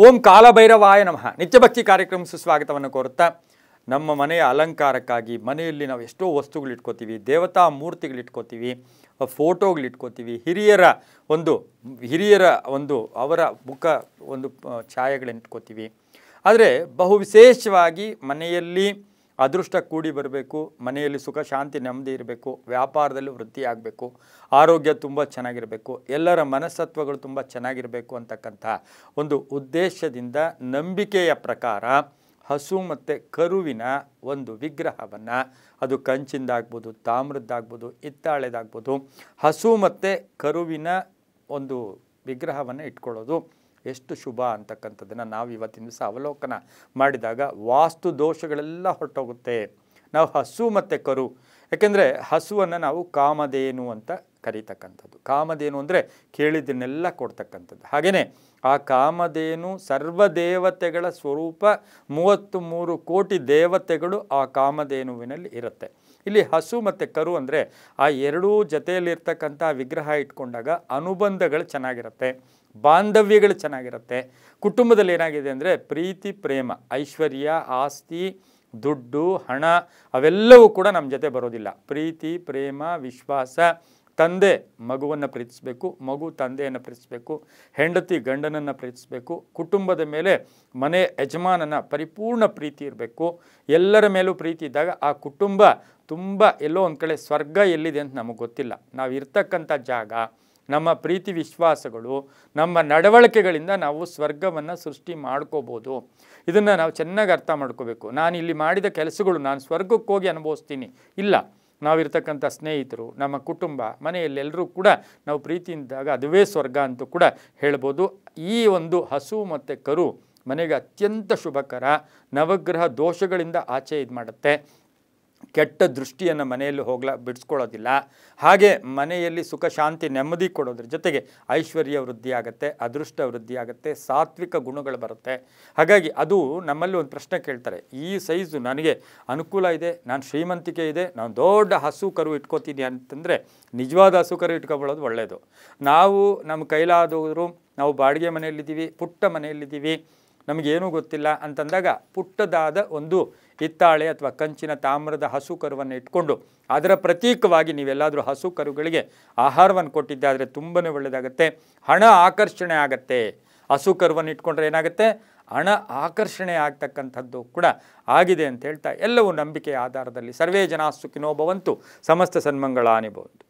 ಓಂ ಕಾಲಭೈರವಾಯ ನಮಃ. ನಿತ್ಯಭಕ್ತಿ ಕಾರ್ಯಕ್ರಮ ಸುಸ್ವಾಗತವನ್ನು ಕೋರುತ್ತಾ ನಮ್ಮ ಮನೆಯ ಅಲಂಕಾರಕ್ಕಾಗಿ ಮನೆಯಲ್ಲಿ ನಾವು ಎಷ್ಟೋ ವಸ್ತುಗಳು ಇಟ್ಕೋತೀವಿ, ದೇವತಾ ಮೂರ್ತಿಗಳು ಇಟ್ಕೋತೀವಿ, ಫೋಟೋಗಳು ಇಟ್ಕೋತೀವಿ, ಹಿರಿಯರ ಒಂದು ಅವರ ಮುಖ ಒಂದು ಛಾಯೆಗಳನ್ನು ಇಟ್ಕೋತೀವಿ. ಆದರೆ ಬಹು ವಿಶೇಷವಾಗಿ ಮನೆಯಲ್ಲಿ ಅದೃಷ್ಟ ಕೂಡಿ ಬರಬೇಕು, ಮನೆಯಲ್ಲಿ ಸುಖ ಶಾಂತಿ ನೆಮ್ಮದಿ ಇರಬೇಕು, ವ್ಯಾಪಾರದಲ್ಲಿ ವೃದ್ಧಿ ಆಗಬೇಕು, ಆರೋಗ್ಯ ತುಂಬ ಚೆನ್ನಾಗಿರಬೇಕು, ಎಲ್ಲರ ಮನಸ್ತತ್ವಗಳು ತುಂಬ ಚೆನ್ನಾಗಿರಬೇಕು ಅಂತಕ್ಕಂಥ ಒಂದು ಉದ್ದೇಶದಿಂದ ನಂಬಿಕೆಯ ಪ್ರಕಾರ ಹಸು ಮತ್ತು ಕರುವಿನ ಒಂದು ವಿಗ್ರಹವನ್ನು, ಅದು ಕಂಚಿಂದಾಗ್ಬೋದು, ತಾಮ್ರದ್ದಾಗ್ಬೋದು, ಹಿತ್ತಾಳೆದಾಗ್ಬೋದು, ಹಸು ಮತ್ತು ಕರುವಿನ ಒಂದು ವಿಗ್ರಹವನ್ನು ಇಟ್ಕೊಳ್ಳೋದು ಎಷ್ಟು ಶುಭ ಅಂತಕ್ಕಂಥದ್ದನ್ನು ನಾವು ಇವತ್ತಿನ ದಿವಸ ಅವಲೋಕನ ಮಾಡಿದಾಗ ವಾಸ್ತು ದೋಷಗಳೆಲ್ಲ ಹೊರಟೋಗುತ್ತೆ. ನಾವು ಹಸು ಮತ್ತು ಕರು, ಯಾಕೆಂದರೆ ಹಸುವನ್ನು ನಾವು ಕಾಮಧೇನು ಅಂತ ಕರೀತಕ್ಕಂಥದ್ದು. ಕಾಮಧೇನು ಅಂದರೆ ಕೇಳಿದ್ದನ್ನೆಲ್ಲ ಕೊಡ್ತಕ್ಕಂಥದ್ದು. ಹಾಗೆಯೇ ಆ ಕಾಮಧೇನು ಸರ್ವದೇವತೆಗಳ ಸ್ವರೂಪ, 33 ಕೋಟಿ ದೇವತೆಗಳು ಆ ಕಾಮಧೇನುವಿನಲ್ಲಿ ಇರುತ್ತೆ. ಇಲ್ಲಿ ಹಸು ಮತ್ತು ಕರು ಅಂದರೆ ಆ ಎರಡೂ ಜೊತೆಯಲ್ಲಿರ್ತಕ್ಕಂಥ ವಿಗ್ರಹ ಇಟ್ಕೊಂಡಾಗ ಅನುಬಂಧಗಳು ಚೆನ್ನಾಗಿರುತ್ತೆ, ಬಾಂಧವ್ಯಗಳು ಚೆನ್ನಾಗಿರುತ್ತೆ. ಕುಟುಂಬದಲ್ಲಿ ಏನಾಗಿದೆ ಅಂದರೆ ಪ್ರೀತಿ ಪ್ರೇಮ, ಐಶ್ವರ್ಯ, ಆಸ್ತಿ, ದುಡ್ಡು, ಹಣ ಅವೆಲ್ಲವೂ ಕೂಡ ನಮ್ಮ ಜೊತೆ ಬರೋದಿಲ್ಲ. ಪ್ರೀತಿ ಪ್ರೇಮ, ವಿಶ್ವಾಸ, ತಂದೆ ಮಗುವನ್ನು ಪ್ರೀತಿಸಬೇಕು, ಮಗು ತಂದೆಯನ್ನು ಪ್ರೀತಿಸಬೇಕು, ಹೆಂಡತಿ ಗಂಡನನ್ನು ಪ್ರೀತಿಸಬೇಕು, ಕುಟುಂಬದ ಮೇಲೆ ಮನೆ ಯಜಮಾನನ ಪರಿಪೂರ್ಣ ಪ್ರೀತಿ ಇರಬೇಕು. ಎಲ್ಲರ ಮೇಲೂ ಪ್ರೀತಿ ಇದ್ದಾಗ ಆ ಕುಟುಂಬ ತುಂಬ ಎಲ್ಲೋ ಒಂದು ಕಡೆ ಸ್ವರ್ಗ ಎಲ್ಲಿದೆ ಅಂತ ನಮಗೆ ಗೊತ್ತಿಲ್ಲ. ನಾವು ಇರ್ತಕ್ಕಂಥ ಜಾಗ, ನಮ್ಮ ಪ್ರೀತಿ ವಿಶ್ವಾಸಗಳು, ನಮ್ಮ ನಡವಳಿಕೆಗಳಿಂದ ನಾವು ಸ್ವರ್ಗವನ್ನು ಸೃಷ್ಟಿ ಮಾಡ್ಕೋಬೋದು. ಇದನ್ನು ನಾವು ಚೆನ್ನಾಗಿ ಅರ್ಥ ಮಾಡ್ಕೋಬೇಕು. ನಾನು ಇಲ್ಲಿ ಮಾಡಿದ ಕೆಲಸಗಳು ನಾನು ಸ್ವರ್ಗಕ್ಕೆ ಹೋಗಿ ಅನುಭವಿಸ್ತೀನಿ ಇಲ್ಲ. ನಾವಿರ್ತಕ್ಕಂಥ ಸ್ನೇಹಿತರು, ನಮ್ಮ ಕುಟುಂಬ, ಮನೆಯಲ್ಲಿ ಎಲ್ಲರೂ ಕೂಡ ನಾವು ಪ್ರೀತಿಯಿಂದಾಗ ಅದುವೇ ಸ್ವರ್ಗ ಅಂತೂ ಕೂಡ ಹೇಳ್ಬೋದು. ಈ ಒಂದು ಹಸು ಮತ್ತು ಕರು ಮನೆಗೆ ಅತ್ಯಂತ ಶುಭಕರ. ನವಗ್ರಹ ದೋಷಗಳಿಂದ ಆಚೆ ಇದು ಮಾಡುತ್ತೆ, ಕೆಟ್ಟ ದೃಷ್ಟಿಯನ್ನು ಮನೆಯಲ್ಲಿ ಬಿಡಿಸ್ಕೊಳ್ಳೋದಿಲ್ಲ. ಹಾಗೆ ಮನೆಯಲ್ಲಿ ಸುಖ ಶಾಂತಿ ನೆಮ್ಮದಿ ಕೊಡೋದ್ರ ಜೊತೆಗೆ ಐಶ್ವರ್ಯ ವೃದ್ಧಿ ಆಗುತ್ತೆ, ಅದೃಷ್ಟ ವೃದ್ಧಿ ಆಗುತ್ತೆ, ಸಾತ್ವಿಕ ಗುಣಗಳು ಬರುತ್ತೆ. ಹಾಗಾಗಿ ಅದು ನಮ್ಮಲ್ಲಿ ಒಂದು ಪ್ರಶ್ನೆ ಕೇಳ್ತಾರೆ, ಈ ಸೈಜು ನನಗೆ ಅನುಕೂಲ ಇದೆ, ನಾನು ಶ್ರೀಮಂತಿಕೆ ಇದೆ, ನಾನು ದೊಡ್ಡ ಹಸು ಕರು ಇಟ್ಕೋತೀನಿ ಅಂತಂದರೆ ನಿಜವಾದ ಹಸು ಕರು ಇಟ್ಕೊಕೊಳ್ಳೋದು ಒಳ್ಳೆಯದು. ನಾವು ನಮ್ಮ ಕೈಲಾದವರು ನಾವು ಬಾಡಿಗೆ ಮನೆಯಲ್ಲಿದ್ದೀವಿ, ಪುಟ್ಟ ಮನೆಯಲ್ಲಿದ್ದೀವಿ, ನಮಗೇನೂ ಗೊತ್ತಿಲ್ಲ ಅಂತಂದಾಗ ಪುಟ್ಟದಾದ ಒಂದು ಹಿತ್ತಾಳೆ ಅಥವಾ ಕಂಚಿನ ತಾಮ್ರದ ಹಸು ಕರುವನ್ನು ಇಟ್ಕೊಂಡು ಅದರ ಪ್ರತೀಕವಾಗಿ ನೀವೆಲ್ಲಾದರೂ ಹಸು ಕರುಗಳಿಗೆ ಆಹಾರವನ್ನು ಕೊಟ್ಟಿದ್ದಾದರೆ ತುಂಬಾ ಒಳ್ಳೆಯದಾಗುತ್ತೆ. ಹಣ ಆಕರ್ಷಣೆ ಆಗುತ್ತೆ. ಹಸು ಕರುವನ್ನು ಇಟ್ಕೊಂಡ್ರೆ ಏನಾಗುತ್ತೆ, ಹಣ ಆಕರ್ಷಣೆ ಆಗ್ತಕ್ಕಂಥದ್ದು ಕೂಡ ಆಗಿದೆ ಅಂತ ಹೇಳ್ತಾ ಎಲ್ಲವೂ ನಂಬಿಕೆಯ ಆಧಾರದಲ್ಲಿ ಸರ್ವೇ ಜನ ಸುಖಿನೋ ಭವಂತು, ಸಮಸ್ತ ಸನ್ಮಂಗಳಾನಿ ಭವಂತು.